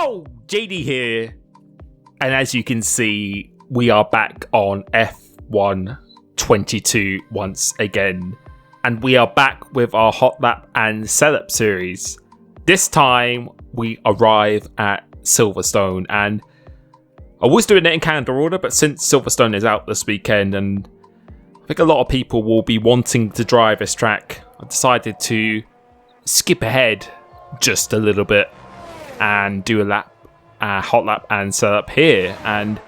Yo, JD here, and as you can see, we are back on F1 22 once again, and we are back with our Hotlap and Setup series. This time, we arrive at Silverstone, and I was doing it in calendar order, but since Silverstone is out this weekend, and I think a lot of people will be wanting to drive this track, I decided to skip ahead just a little bit and do a hot lap and setup here. And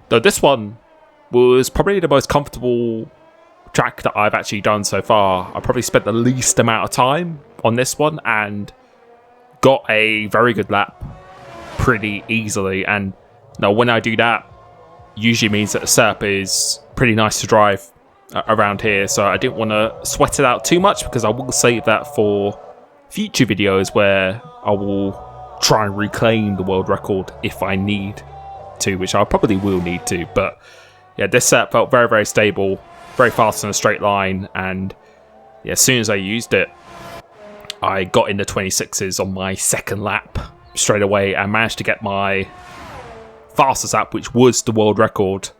though this one was probably the most comfortable track that I've actually done so far, I probably spent the least amount of time on this one and got a very good lap pretty easily. And now when I do that, usually means that the setup is pretty nice to drive around here, so I didn't want to sweat it out too much because I will save that for future videos where I will try and reclaim the world record if I need to, which I probably will need to. But yeah, this setup felt very, very stable, very fast in a straight line, and yeah, as soon as I used it, I got in the 26s on my second lap straight away and managed to get my fastest lap, which was the world record,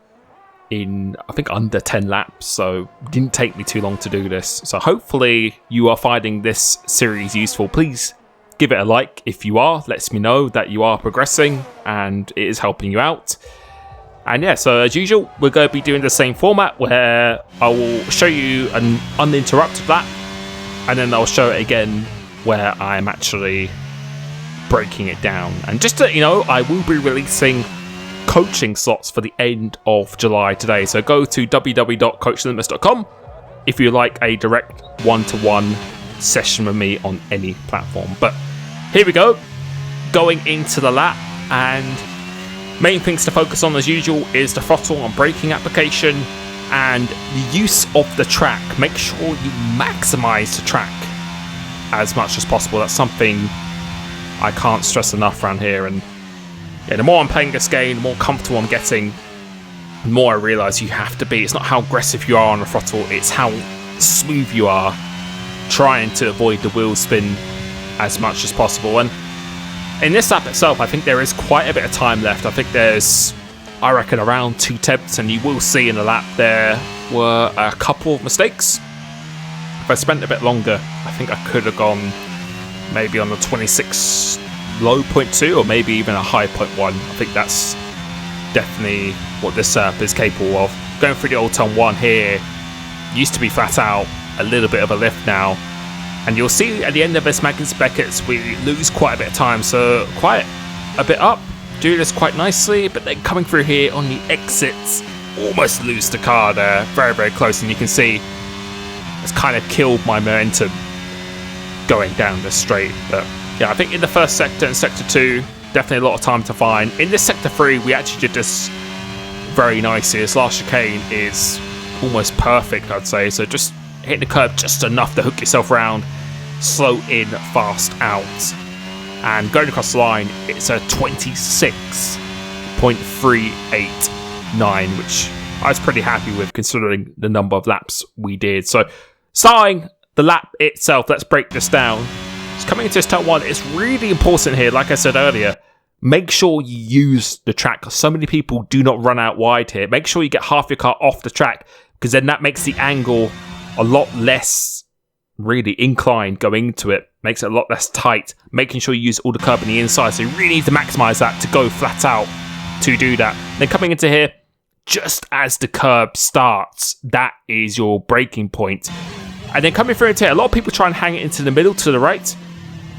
in I think under 10 laps, so it didn't take me too long to do this. So hopefully you are finding this series useful. Please give it a like if you are. Lets me know that you are progressing and it is helping you out. And yeah, so as usual, we're going to be doing the same format where I will show you an uninterrupted lap, and then I'll show it again where I'm actually breaking it down. And just to let you know, I will be releasing coaching slots for the end of July today, so go to www.coachlimitless.com if you like a direct one-to-one session with me on any platform. But here we go, going into the lap, and main things to focus on as usual is the throttle and braking application and the use of the track. Make sure you maximize the track as much as possible. That's something I can't stress enough around here. And yeah, the more I'm playing this game, the more comfortable I'm getting, the more I realise you have to be. It's not how aggressive you are on the throttle, it's how smooth you are, trying to avoid the wheel spin as much as possible. And in this lap itself, I think there is quite a bit of time left. I think there's, I reckon, around 2 tenths, and you will see in the lap there were a couple of mistakes. If I spent a bit longer, I think I could have gone maybe on the 26 low 0.2 or maybe even a high 0.1. I think that's definitely what this setup is capable of. Going through the old turn 1 here, used to be flat out, a little bit of a lift now, and you'll see at the end of this Magnus Beckett's we lose quite a bit of time, so quite a bit up, do this quite nicely, but then coming through here on the exits, almost lose the car there, very, very close, and you can see it's kind of killed my momentum going down this straight. But yeah, I think in the first sector and sector 2, definitely a lot of time to find. In this sector 3, we actually did this very nicely. This last chicane is almost perfect, I'd say. So just hit the curb just enough to hook yourself around, slow in, fast out. And going across the line, it's a 26.389, which I was pretty happy with considering the number of laps we did. So starting the lap itself, let's break this down. Coming into this turn 1, it's really important here, like I said earlier, make sure you use the track, because so many people do not run out wide here. Make sure you get half your car off the track, because then that makes the angle a lot less really inclined going into it, makes it a lot less tight, making sure you use all the curb on the inside, so you really need to maximize that to go flat out to do that. Then coming into here, just as the curb starts, that is your braking point. And then coming through into here, a lot of people try and hang it into the middle to the right.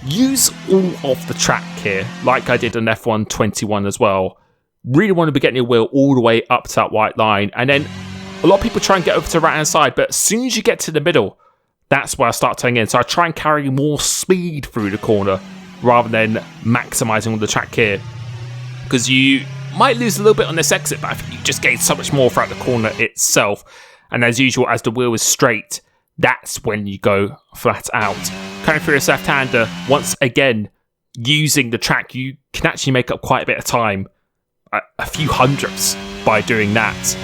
Use all of the track here, like I did on F1 21 as well. Really want to be getting your wheel all the way up to that white line. And then a lot of people try and get over to the right-hand side, but as soon as you get to the middle, that's where I start turning in. So I try and carry more speed through the corner rather than maximising all the track here. Because you might lose a little bit on this exit, but I think you just gain so much more throughout the corner itself. And as usual, as the wheel is straight, that's when you go flat out. Coming through this left-hander, once again, using the track, you can actually make up quite a bit of time, a few hundredths by doing that.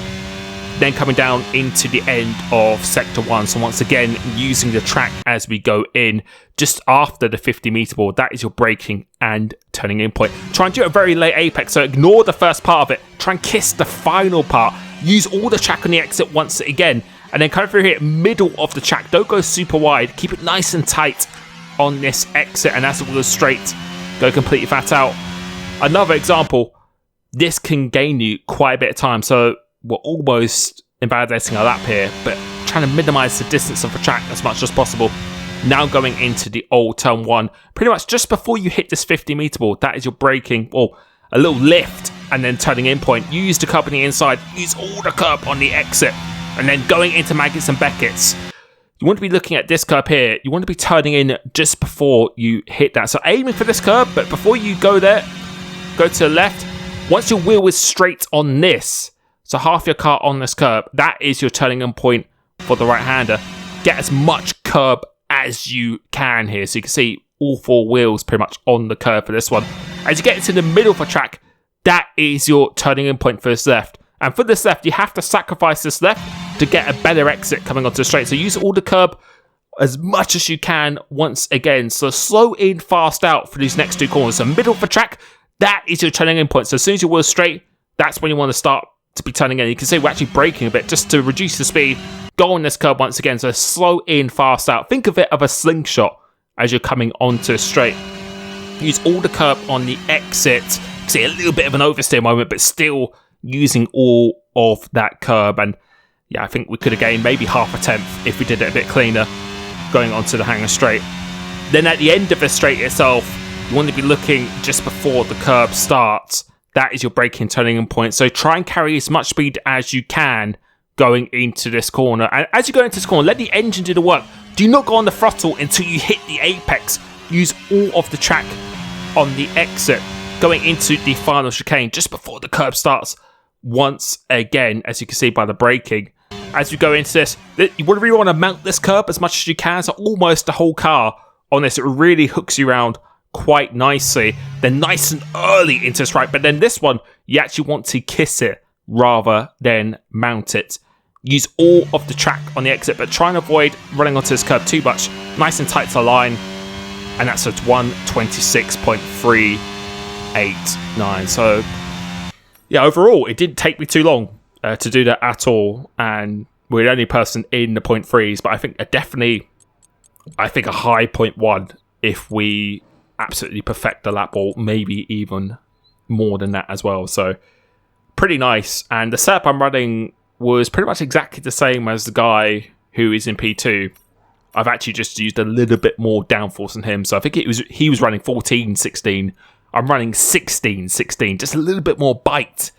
then coming down into the end of sector 1. So once again, using the track as we go in, just after the 50-meter board, that is your braking and turning in point. Try and do a very late apex, so ignore the first part of it. Try and kiss the final part. Use all the track on the exit once again, and then come through here, middle of the track. Don't go super wide. Keep it nice and tight on this exit, and as it goes straight, go completely flat out. Another example, this can gain you quite a bit of time, so we're almost invalidating our lap here, but trying to minimize the distance of the track as much as possible. Now going into the old turn 1, pretty much just before you hit this 50-meter board, that is your braking, or a little lift, and then turning in point. Use the curb on the inside, use all the curb on the exit, and then going into Maggots and Beckett's. You want to be looking at this curb here. You want to be turning in just before you hit that. So aiming for this curb, but before you go there, go to the left. Once your wheel is straight on this, so half your car on this curb, that is your turning in point for the right-hander. Get as much curb as you can here. So you can see all 4 wheels pretty much on the curb for this one. As you get into the middle of the track, that is your turning in point for this left. And for this left, you have to sacrifice this left to get a better exit coming onto the straight. So use all the curb as much as you can once again. So slow in, fast out for these next 2 corners. So middle of the track, that is your turning in point. So as soon as your wheel's straight, that's when you want to start to be turning in. You can see we're actually braking a bit just to reduce the speed. Go on this curb once again. So slow in, fast out. Think of it of a slingshot as you're coming onto the straight. Use all the curb on the exit. See a little bit of an oversteer moment, but still using all of that curb. And yeah, I think we could have gained maybe half a tenth if we did it a bit cleaner going onto the hanger straight. Then at the end of the straight itself, you want to be looking just before the curb starts. That is your braking turning in point. So try and carry as much speed as you can going into this corner. And as you go into this corner, let the engine do the work. Do not go on the throttle until you hit the apex. Use all of the track on the exit going into the final chicane just before the curb starts. Once again, as you can see by the braking, as you go into this, you really want to mount this curb as much as you can. So almost the whole car on this, it really hooks you around quite nicely. Then nice and early into this right, but then this one, you actually want to kiss it rather than mount it. Use all of the track on the exit, but try and avoid running onto this curb too much. Nice and tight to the line, and that's at 126.389. So yeah, overall, it didn't take me too long to do that at all, and we're the only person in the 0.3s, but I think definitely, I think a high 0.1 if we absolutely perfect the lap ball, maybe even more than that as well. So pretty nice. And the setup I'm running was pretty much exactly the same as the guy who is in P2. I've actually just used a little bit more downforce than him. So I think he was running 14-16. I'm running 16-16. Just a little bit more bite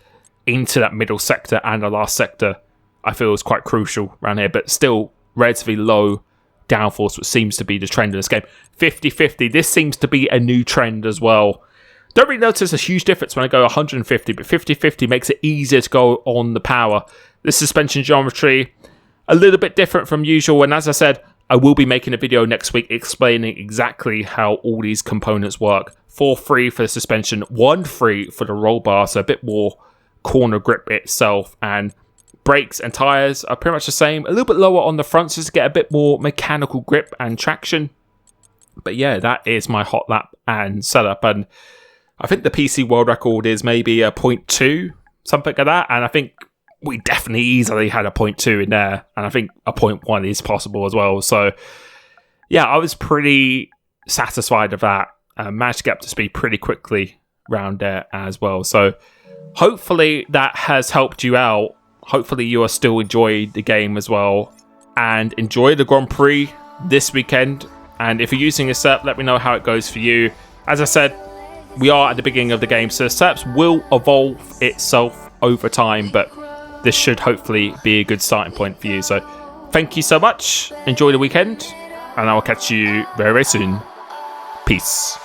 into that middle sector, and the last sector I feel is quite crucial around here, but still relatively low downforce, which seems to be the trend in this game. 50-50, this seems to be a new trend as well. Don't really notice a huge difference when I go 150, but 50-50 makes it easier to go on the power. This suspension geometry, a little bit different from usual, and as I said, I will be making a video next week explaining exactly how all these components work. 4-3 for the suspension, 1-3 for the roll bar, so a bit more corner grip itself, and brakes and tyres are pretty much the same. A little bit lower on the fronts just to get a bit more mechanical grip and traction. But yeah, that is my Hotlap and setup, and I think the PC world record is maybe a 0.2, something like that, and I think we definitely easily had a 0.2 in there, and I think a 0.1 is possible as well. So yeah, I was pretty satisfied with that. Managed to get up to speed pretty quickly around there as well. So hopefully that has helped you out. Hopefully you are still enjoying the game as well, and enjoy the Grand Prix this weekend. And if you're using a setup, let me know how it goes for you. As I said, we are at the beginning of the game, so the setups will evolve itself over time, but this should hopefully be a good starting point for you. So thank you so much. Enjoy the weekend, and I will catch you very, very soon. Peace.